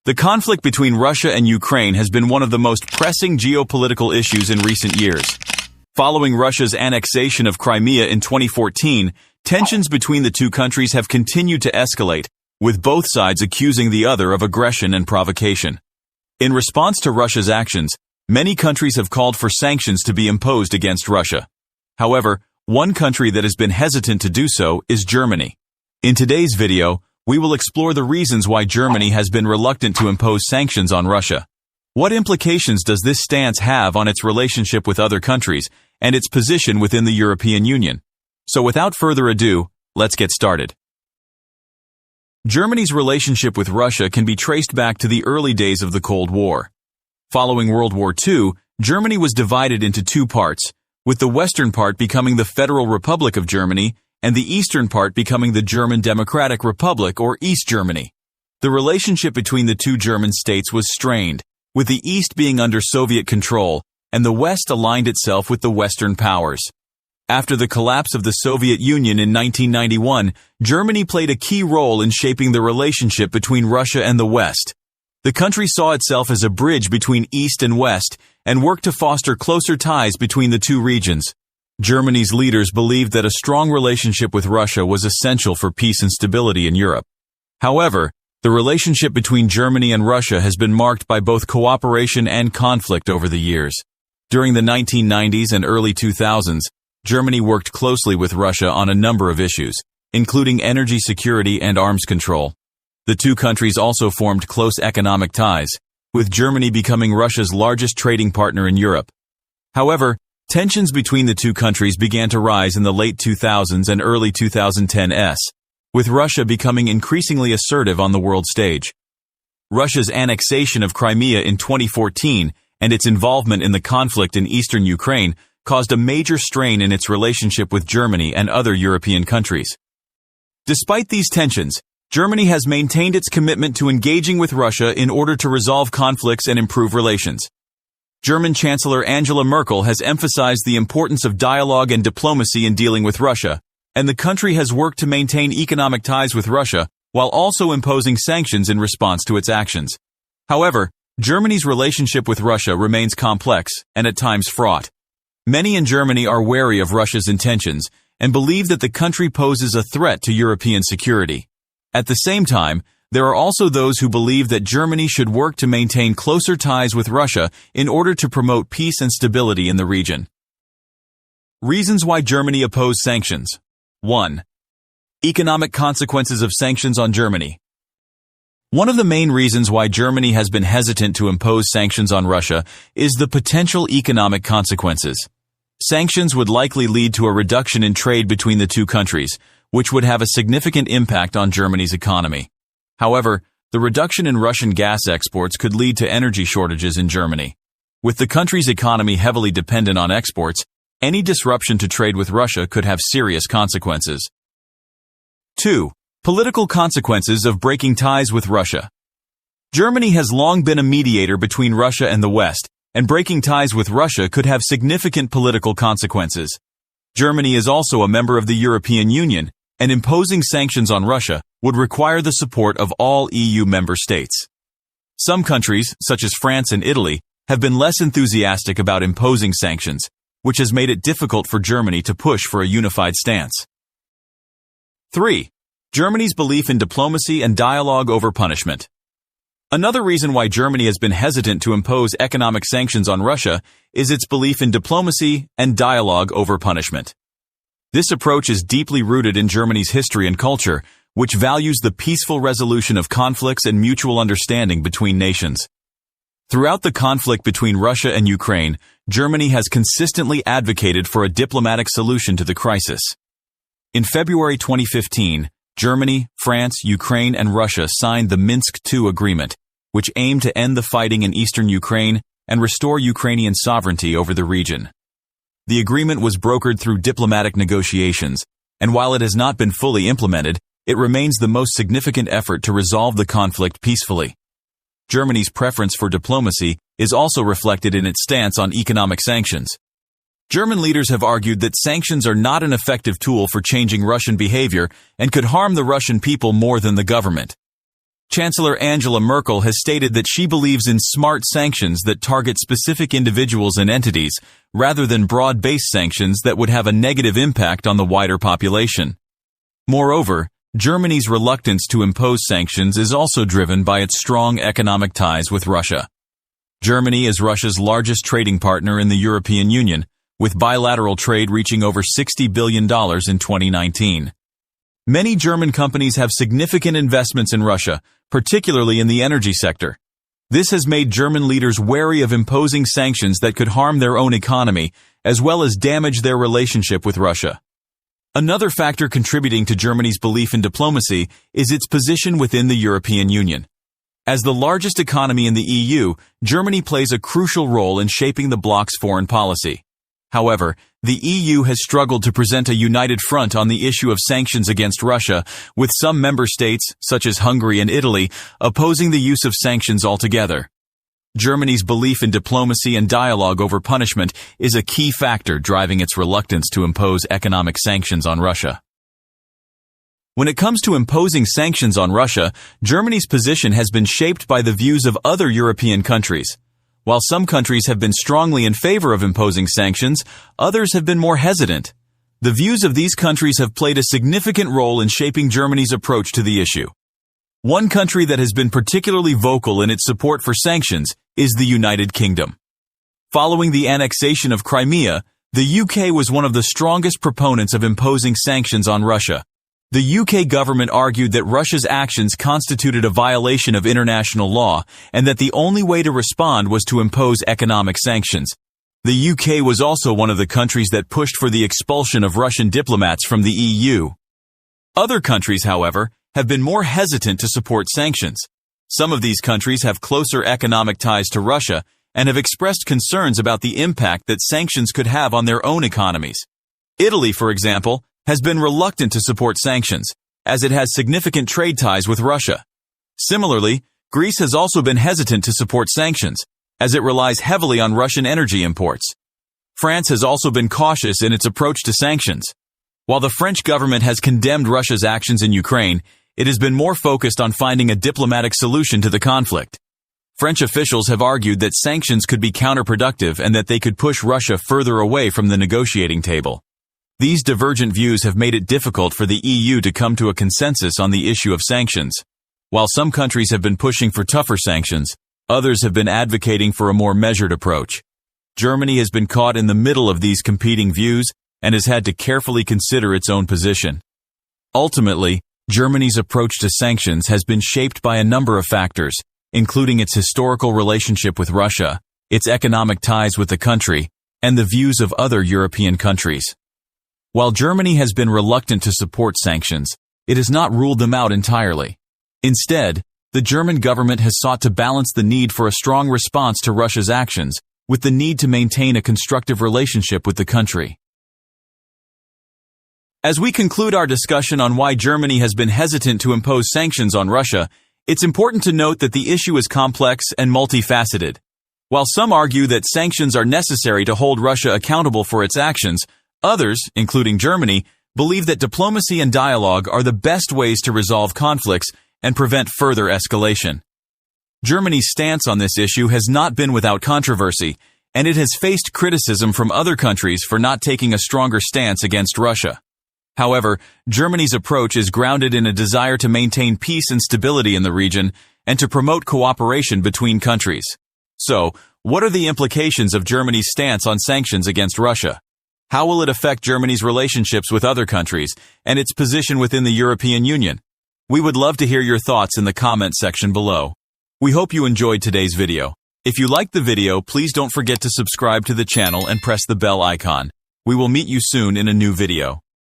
The conflict between Russia and Ukraine has been one of the most pressing geopolitical issues in recent years. Following Russia's annexation of Crimea in 2014, tensions between the two countries have continued to escalate, with both sides accusing the other of aggression and provocation. In response to Russia's actions, many countries have called for sanctions to be imposed against Russia. However, one country that has been hesitant to do so is Germany. In today's video, we will explore the reasons why Germany has been reluctant to impose sanctions on Russia. What implications does this stance have on its relationship with other countries and its position within the European Union? So without further ado, let's get started. Germany's relationship with Russia can be traced back to the early days of the Cold War. Following World War II, Germany was divided into two parts, with the western part becoming the Federal Republic of Germany and the eastern part becoming the German Democratic Republic, or East Germany. The relationship between the two German states was strained, with the East being under Soviet control and the West aligned itself with the Western powers. After the collapse of the Soviet Union in 1991, Germany played a key role in shaping the relationship between Russia and the West. The country saw itself as a bridge between East and West and worked to foster closer ties between the two regions. Germany's leaders believed that a strong relationship with Russia was essential for peace and stability in Europe. However, the relationship between Germany and Russia has been marked by both cooperation and conflict over the years. During the 1990s and early 2000s, Germany worked closely with Russia on a number of issues, including energy security and arms control. The two countries also formed close economic ties, with Germany becoming Russia's largest trading partner in Europe. However, tensions between the two countries began to rise in the late 2000s and early 2010s, with Russia becoming increasingly assertive on the world stage. Russia's annexation of Crimea in 2014 and its involvement in the conflict in eastern Ukraine caused a major strain in its relationship with Germany and other European countries. Despite these tensions, Germany has maintained its commitment to engaging with Russia in order to resolve conflicts and improve relations. German Chancellor Angela Merkel has emphasized the importance of dialogue and diplomacy in dealing with Russia, and the country has worked to maintain economic ties with Russia while also imposing sanctions in response to its actions. However, Germany's relationship with Russia remains complex and at times fraught. Many in Germany are wary of Russia's intentions and believe that the country poses a threat to European security. At the same time, there are also those who believe that Germany should work to maintain closer ties with Russia in order to promote peace and stability in the region. Reasons why Germany opposed sanctions. 1. Economic consequences of sanctions on Germany. One of the main reasons why Germany has been hesitant to impose sanctions on Russia is the potential economic consequences. Sanctions would likely lead to a reduction in trade between the two countries, which would have a significant impact on Germany's economy. However, the reduction in Russian gas exports could lead to energy shortages in Germany. With the country's economy heavily dependent on exports, any disruption to trade with Russia could have serious consequences. 2. Political consequences of breaking ties with Russia. Germany has long been a mediator between Russia and the West, and breaking ties with Russia could have significant political consequences. Germany is also a member of the European Union, and imposing sanctions on Russia would require the support of all EU member states. Some countries, such as France and Italy, have been less enthusiastic about imposing sanctions, which has made it difficult for Germany to push for a unified stance. 3. Germany's belief in diplomacy and dialogue over punishment. Another reason why Germany has been hesitant to impose economic sanctions on Russia is its belief in diplomacy and dialogue over punishment. This approach is deeply rooted in Germany's history and culture, which values the peaceful resolution of conflicts and mutual understanding between nations. Throughout the conflict between Russia and Ukraine, Germany has consistently advocated for a diplomatic solution to the crisis. In February 2015, Germany, France, Ukraine, and Russia signed the Minsk II agreement, which aimed to end the fighting in eastern Ukraine and restore Ukrainian sovereignty over the region. The agreement was brokered through diplomatic negotiations, and while it has not been fully implemented, it remains the most significant effort to resolve the conflict peacefully. Germany's preference for diplomacy is also reflected in its stance on economic sanctions. German leaders have argued that sanctions are not an effective tool for changing Russian behavior and could harm the Russian people more than the government. Chancellor Angela Merkel has stated that she believes in smart sanctions that target specific individuals and entities, rather than broad-based sanctions that would have a negative impact on the wider population. Moreover, Germany's reluctance to impose sanctions is also driven by its strong economic ties with Russia. Germany is Russia's largest trading partner in the European Union, with bilateral trade reaching over $60 billion in 2019. Many German companies have significant investments in Russia, particularly in the energy sector. This has made German leaders wary of imposing sanctions that could harm their own economy, as well as damage their relationship with Russia. Another factor contributing to Germany's belief in diplomacy is its position within the European Union. As the largest economy in the EU, Germany plays a crucial role in shaping the bloc's foreign policy. However, the EU has struggled to present a united front on the issue of sanctions against Russia, with some member states, such as Hungary and Italy, opposing the use of sanctions altogether. Germany's belief in diplomacy and dialogue over punishment is a key factor driving its reluctance to impose economic sanctions on Russia. When it comes to imposing sanctions on Russia, Germany's position has been shaped by the views of other European countries. While some countries have been strongly in favor of imposing sanctions, others have been more hesitant. The views of these countries have played a significant role in shaping Germany's approach to the issue. One country that has been particularly vocal in its support for sanctions is the United Kingdom. Following the annexation of Crimea, the UK was one of the strongest proponents of imposing sanctions on Russia. The UK government argued that Russia's actions constituted a violation of international law and that the only way to respond was to impose economic sanctions. The UK was also one of the countries that pushed for the expulsion of Russian diplomats from the EU. Other countries, however, have been more hesitant to support sanctions. Some of these countries have closer economic ties to Russia and have expressed concerns about the impact that sanctions could have on their own economies. Italy, for example, has been reluctant to support sanctions, as it has significant trade ties with Russia. Similarly, Greece has also been hesitant to support sanctions, as it relies heavily on Russian energy imports. France has also been cautious in its approach to sanctions. While the French government has condemned Russia's actions in Ukraine, it has been more focused on finding a diplomatic solution to the conflict. French officials have argued that sanctions could be counterproductive and that they could push Russia further away from the negotiating table. These divergent views have made it difficult for the EU to come to a consensus on the issue of sanctions. While some countries have been pushing for tougher sanctions, others have been advocating for a more measured approach. Germany has been caught in the middle of these competing views and has had to carefully consider its own position. Ultimately, Germany's approach to sanctions has been shaped by a number of factors, including its historical relationship with Russia, its economic ties with the country, and the views of other European countries. While Germany has been reluctant to support sanctions, it has not ruled them out entirely. Instead, the German government has sought to balance the need for a strong response to Russia's actions with the need to maintain a constructive relationship with the country. As we conclude our discussion on why Germany has been hesitant to impose sanctions on Russia, it's important to note that the issue is complex and multifaceted. While some argue that sanctions are necessary to hold Russia accountable for its actions, others, including Germany, believe that diplomacy and dialogue are the best ways to resolve conflicts and prevent further escalation. Germany's stance on this issue has not been without controversy, and it has faced criticism from other countries for not taking a stronger stance against Russia. However, Germany's approach is grounded in a desire to maintain peace and stability in the region and to promote cooperation between countries. So, what are the implications of Germany's stance on sanctions against Russia? How will it affect Germany's relationships with other countries and its position within the European Union? We would love to hear your thoughts in the comment section below. We hope you enjoyed today's video. If you liked the video, please don't forget to subscribe to the channel and press the bell icon. We will meet you soon in a new video.